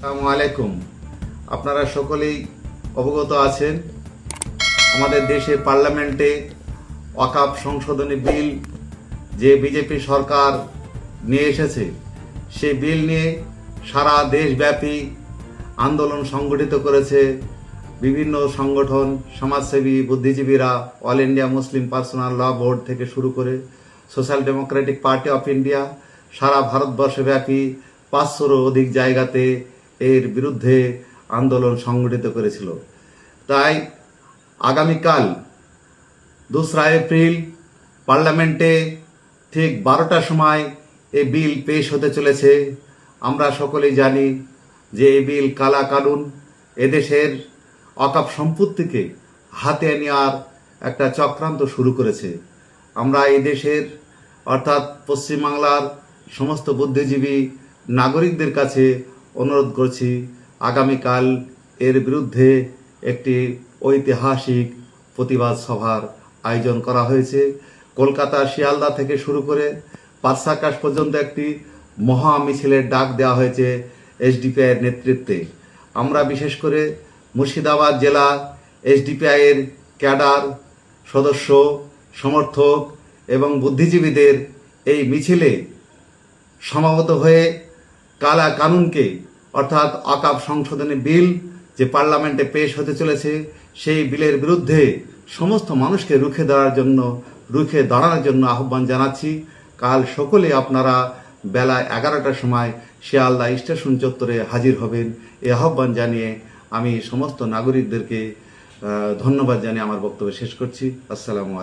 আসসালামু আলাইকুম। আপনারা সকলেই অবগত আছেন আমাদের দেশে পার্লামেন্টে ওয়াকফ সংশোধনী বিল যে বিজেপি সরকার নিয়ে এসেছে, সেই বিল নিয়ে সারা দেশব্যাপী আন্দোলন সংগঠিত করেছে বিভিন্ন সংগঠন, সমাজসেবী, বুদ্ধিজীবীরা, all India Muslim personal law board থেকে শুরু করে social democratic party of India. সারা ভারতবর্ষব্যাপী 500-রও অধিক জায়গাতে এর বিরুদ্ধে আন্দোলন সংগঠিত করেছিল। তাই আগামীকাল 2রা এপ্রিল পার্লামেন্টে ঠিক 12টার সময় এই বিল পেশ হতে চলেছে। আমরা সকলেই জানি যে এই বিল কালা কানুন, এদেশের ওয়াকফ সম্পত্তিকে হাতে নেওয়ার একটা চক্রান্ত শুরু করেছে। আমরা এই দেশের অর্থাৎ পশ্চিমবাংলার সমস্ত বুদ্ধিজীবী নাগরিকদের কাছে অনুরোধ করছি, আগামীকাল এর বিরুদ্ধে একটি ঐতিহাসিক প্রতিবাদ সভার আয়োজন করা হয়েছে। কলকাতা শিয়ালদা থেকে শুরু করে পারসাকাশ পর্যন্ত একটি মহা মিছিলের ডাক দেওয়া হয়েছে এসডিপিআইয়ের নেতৃত্বে। আমরা বিশেষ করে মুর্শিদাবাদ জেলা এসডিপিআইয়ের ক্যাডার, সদস্য, সমর্থক এবং বুদ্ধিজীবীদের এই মিছিলে সমাগত হয়ে কালা কানুনকে অর্থাৎ ওয়াকফ সংশোধনী বিল যে পার্লামেন্টে পেশ হতে চলেছে, সেই বিলের বিরুদ্ধে সমস্ত মানুষকে রুখে দাঁড়ানোর জন্য আহ্বান জানাচ্ছি। কাল সকলে আপনারা বেলা 11টার সময় শিয়ালদা স্টেশন চত্বরে হাজির হবেন। এই আহ্বান জানিয়ে আমি সমস্ত নাগরিকদেরকে ধন্যবাদ জানিয়ে আমার বক্তব্য শেষ করছি। আসসালামু আলাইকুম।